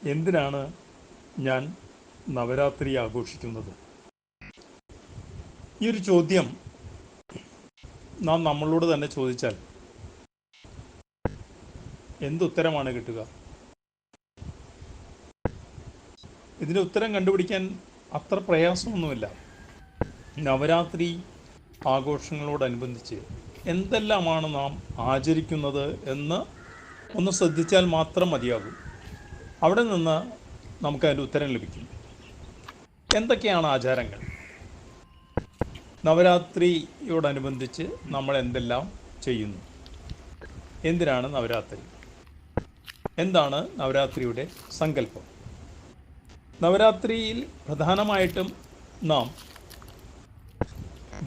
എന്തിനാണ് ഞാൻ നവരാത്രി ആഘോഷിക്കുന്നത്? ഈ ഒരു ചോദ്യം നാം നമ്മളോട് തന്നെ ചോദിച്ചാൽ എന്തുത്തരമാണ് കിട്ടുക? ഇതിൻ്റെ ഉത്തരം കണ്ടുപിടിക്കാൻ അത്ര പ്രയാസമൊന്നുമില്ല. നവരാത്രി ആഘോഷങ്ങളോടനുബന്ധിച്ച് എന്തെല്ലാമാണ് നാം ആചരിക്കുന്നത് എന്ന് ഒന്ന് ശ്രദ്ധിച്ചാൽ മാത്രം മതിയാകും. അവിടെ നിന്ന് നമുക്കതിൻ്റെ ഉത്തരം ലഭിക്കും. എന്തൊക്കെയാണ് ആചാരങ്ങൾ? നവരാത്രിയോടനുബന്ധിച്ച് നമ്മൾ എന്തെല്ലാം ചെയ്യുന്നു? എന്തിനാണ് നവരാത്രി? എന്താണ് നവരാത്രിയുടെ സങ്കല്പം? നവരാത്രിയിൽ പ്രധാനമായിട്ടും നാം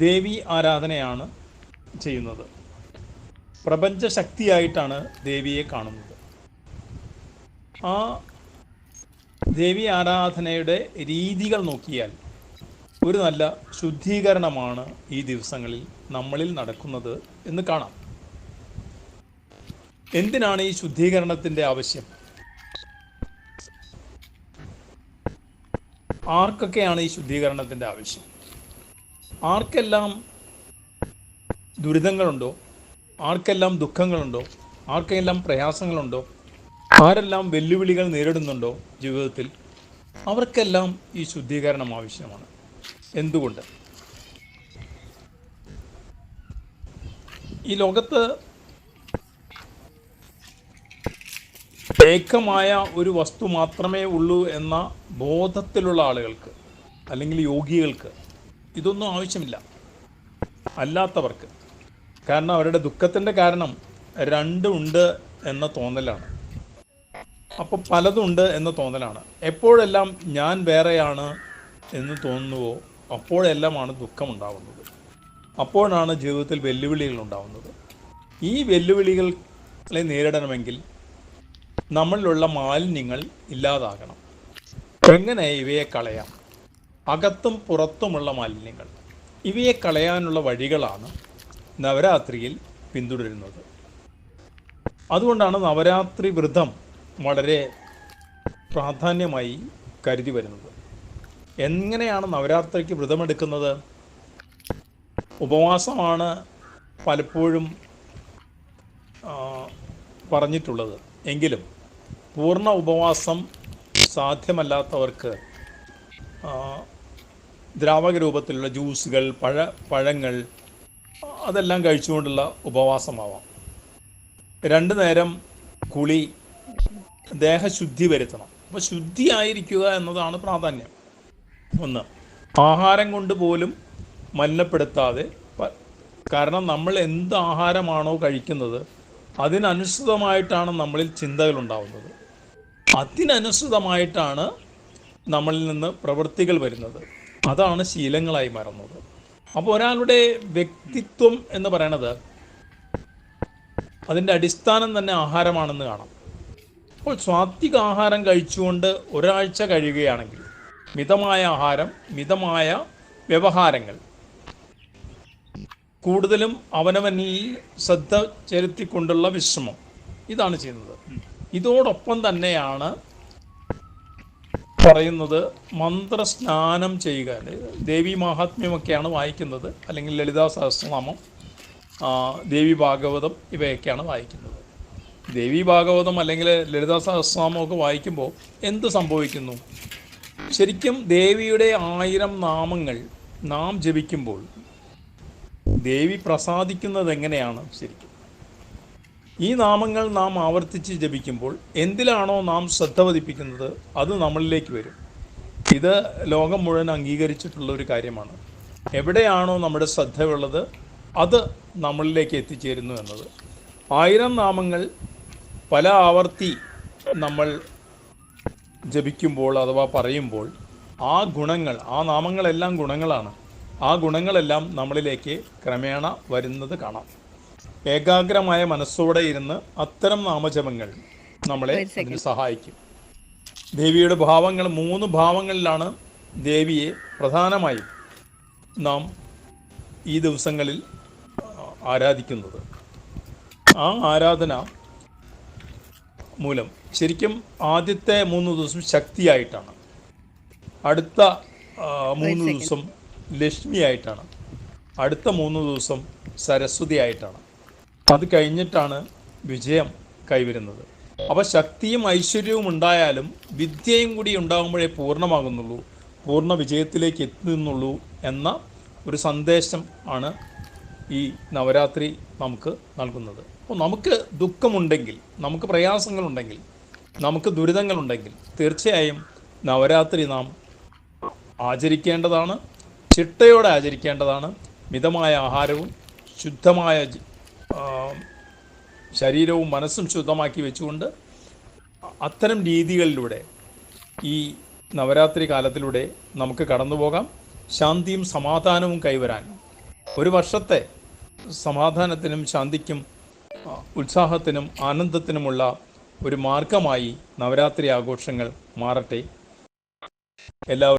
ദേവി ആരാധനയാണ് ചെയ്യുന്നത്. പ്രപഞ്ചശക്തിയായിട്ടാണ് ദേവിയെ കാണുന്നത്. ആ ദേവി ആരാധനയുടെ രീതികൾ നോക്കിയാൽ ഒരു നല്ല ശുദ്ധീകരണമാണ് ഈ ദിവസങ്ങളിൽ നമ്മളിൽ നടക്കുന്നത് എന്ന് കാണാം. എന്തിനാണ് ഈ ശുദ്ധീകരണത്തിൻ്റെ ആവശ്യം? ആർക്കൊക്കെയാണ് ഈ ശുദ്ധീകരണത്തിൻ്റെ ആവശ്യം? ആർക്കെല്ലാം ദുരിതങ്ങളുണ്ടോ, ആർക്കെല്ലാം ദുഃഖങ്ങളുണ്ടോ, ആർക്കെല്ലാം പ്രയാസങ്ങളുണ്ടോ, ആരെല്ലാം വെല്ലുവിളികൾ നേരിടുന്നുണ്ടോ ജീവിതത്തിൽ, അവർക്കെല്ലാം ഈ ശുദ്ധീകരണം ആവശ്യമാണ്. എന്തുകൊണ്ട്? ഈ ലോകത്ത് ഏകമായ ഒരു വസ്തു മാത്രമേ ഉള്ളൂ എന്ന ബോധത്തിലുള്ള ആളുകൾക്ക്, അല്ലെങ്കിൽ യോഗികൾക്ക്, ഇതൊന്നും ആവശ്യമില്ല. അല്ലാത്തവർക്ക്, കാരണം അവരുടെ ദുഃഖത്തിൻ്റെ കാരണം രണ്ടുണ്ട് എന്ന തോന്നലാണ്. അപ്പോൾ പലതുണ്ട് എന്ന തോന്നലാണ്. എപ്പോഴെല്ലാം ഞാൻ വേറെയാണ് എന്ന് തോന്നുന്നുവോ അപ്പോഴെല്ലാമാണ് ദുഃഖമുണ്ടാകുന്നത്. അപ്പോഴാണ് ജീവിതത്തിൽ വെല്ലുവിളികൾ ഉണ്ടാകുന്നത്. ഈ വെല്ലുവിളികളെ നേരിടണമെങ്കിൽ നമ്മളിലുള്ള മാലിന്യങ്ങൾ ഇല്ലാതാകണം. എങ്ങനെ ഇവയെ കളയാം? അകത്തും പുറത്തുമുള്ള മാലിന്യങ്ങൾ, ഇവയെ കളയാനുള്ള വഴികളാണ് നവരാത്രിയിൽ പിന്തുടരുന്നത്. അതുകൊണ്ടാണ് നവരാത്രി വ്രതം വളരെ പ്രാധാന്യമായി കരുതി വരുന്നത്. എങ്ങനെയാണ് നവരാത്രിക്ക് വ്രതമെടുക്കുന്നത്? ഉപവാസമാണ് പലപ്പോഴും പറഞ്ഞിട്ടുള്ളത്. എങ്കിലും പൂർണ്ണ ഉപവാസം സാധ്യമല്ലാത്തവർക്ക് ദ്രാവക രൂപത്തിലുള്ള ജ്യൂസുകൾ, പഴങ്ങൾ അതെല്ലാം കഴിച്ചുകൊണ്ടുള്ള ഉപവാസമാവാം. 2 നേരം കുളി, ദേഹശുദ്ധി വരുത്തണം. അപ്പോൾ ശുദ്ധിയായിരിക്കുക എന്നതാണ് പ്രാധാന്യം. ഒന്ന്, ആഹാരം കൊണ്ട് പോലും മലിനപ്പെടുത്താതെ, കാരണം നമ്മൾ എന്ത് ആഹാരമാണോ കഴിക്കുന്നത് അതിനനുസൃതമായിട്ടാണ് നമ്മളിൽ ചിന്തകളുണ്ടാവുന്നത്. അതിനനുസൃതമായിട്ടാണ് നമ്മളിൽ നിന്ന് പ്രവൃത്തികൾ വരുന്നത്. അതാണ് ശീലങ്ങളായി മാറുന്നത്. അപ്പോൾ ഒരാളുടെ വ്യക്തിത്വം എന്ന് പറയണത് അതിൻ്റെ അടിസ്ഥാനം തന്നെ ആഹാരമാണെന്ന് കാണാം. അപ്പോൾ സാത്വിക ആഹാരം കഴിച്ചുകൊണ്ട് ഒരാഴ്ച കഴിയുകയാണെങ്കിൽ, മിതമായ ആഹാരം, മിതമായ വ്യവഹാരങ്ങൾ, കൂടുതലും അവനവനിൽ ശ്രദ്ധ ചെലുത്തിക്കൊണ്ടുള്ള വിശ്രമം, ഇതാണ് ചെയ്യുന്നത്. ഇതോടൊപ്പം തന്നെയാണ് പറയുന്നത് മന്ത്രസ്നാനം ചെയ്യുക. ദേവി മാഹാത്മ്യമൊക്കെയാണ് വായിക്കുന്നത്, അല്ലെങ്കിൽ ലളിതാ സഹസ്രനാമം, ദേവി ഭാഗവതം, ഇവയൊക്കെയാണ് വായിക്കുന്നത്. ദേവി ഭാഗവതം അല്ലെങ്കിൽ ലളിതാ സഹസ്രനാമമൊക്കെ വായിക്കുമ്പോൾ എന്ത് സംഭവിക്കുന്നു? ശരിക്കും ദേവിയുടെ 1000 നാമങ്ങൾ നാം ജപിക്കുമ്പോൾ ദേവി പ്രസാദിക്കുന്നത് എങ്ങനെയാണ്? ശരിക്കും ഈ നാമങ്ങൾ നാം ആവർത്തിച്ച് ജപിക്കുമ്പോൾ എന്തിലാണോ നാം ശ്രദ്ധ പതിപ്പിക്കുന്നത് അത് നമ്മളിലേക്ക് വരും. ഇത് ലോകം മുഴുവൻ അംഗീകരിച്ചിട്ടുള്ള ഒരു കാര്യമാണ്. എവിടെയാണോ നമ്മുടെ ശ്രദ്ധയുള്ളത് അത് നമ്മളിലേക്ക് എത്തിച്ചേരുന്നു എന്നത്. 1000 നാമങ്ങൾ പല ആവർത്തി നമ്മൾ ജപിക്കുമ്പോൾ അഥവാ പറയുമ്പോൾ ആ ഗുണങ്ങൾ, ആ നാമങ്ങളെല്ലാം ഗുണങ്ങളാണ്. ആ ഗുണങ്ങളെല്ലാം നമ്മളിലേക്ക് ക്രമേണ വരുന്നത് കാണാം. ഏകാഗ്രമായ മനസ്സോടെ ഇരുന്ന് അത്തരം നാമജപങ്ങൾ നമ്മളെ അതിന് സഹായിക്കും. ദേവിയുടെ ഭാവങ്ങൾ 3 ഭാവങ്ങളിലാണ് ദേവിയെ പ്രധാനമായും നാം ഈ ദിവസങ്ങളിൽ ആരാധിക്കുന്നത്. ആ ആരാധന മൂലം ശരിക്കും ആദ്യത്തെ 3 ദിവസം ശക്തിയായിട്ടാണ്, അടുത്ത 3 ദിവസം ലക്ഷ്മിയായിട്ടാണ്, അടുത്ത 3 ദിവസം സരസ്വതി ആയിട്ടാണ്. അത് കഴിഞ്ഞിട്ടാണ് വിജയം കൈവരുന്നത്. അപ്പോൾ ശക്തിയും ഐശ്വര്യവും ഉണ്ടായാലും വിദ്യയും കൂടി ഉണ്ടാകുമ്പോഴേ പൂർണ്ണമാകുന്നുള്ളൂ, പൂർണ്ണ വിജയത്തിലേക്ക് എത്തുന്നുള്ളൂ എന്ന ഒരു സന്ദേശം ആണ് ഈ നവരാത്രി നമുക്ക് നൽകുന്നത്. അപ്പോൾ നമുക്ക് ദുഃഖമുണ്ടെങ്കിൽ, നമുക്ക് പ്രയാസങ്ങളുണ്ടെങ്കിൽ, നമുക്ക് ദുരിതങ്ങളുണ്ടെങ്കിൽ തീർച്ചയായും നവരാത്രി നാം ആചരിക്കേണ്ടതാണ്, ചിട്ടയോടെ ആചരിക്കേണ്ടതാണ്. മിതമായ ആഹാരവും ശുദ്ധമായ ശരീരവും മനസ്സും ശുദ്ധമാക്കി വെച്ചുകൊണ്ട് അത്തരം രീതികളിലൂടെ ഈ നവരാത്രി കാലത്തിലൂടെ നമുക്ക് കടന്നു പോകാം. ശാന്തിയും സമാധാനവും കൈവരാൻ, ഒരു വർഷത്തെ സമാധാനത്തിനും ശാന്തിക്കും ഉത്സാഹത്തിനും ആനന്ദത്തിനുമുള്ള ഒരു മാർഗമായി നവരാത്രി ആഘോഷങ്ങൾ മാറട്ടെ. എല്ലാവരും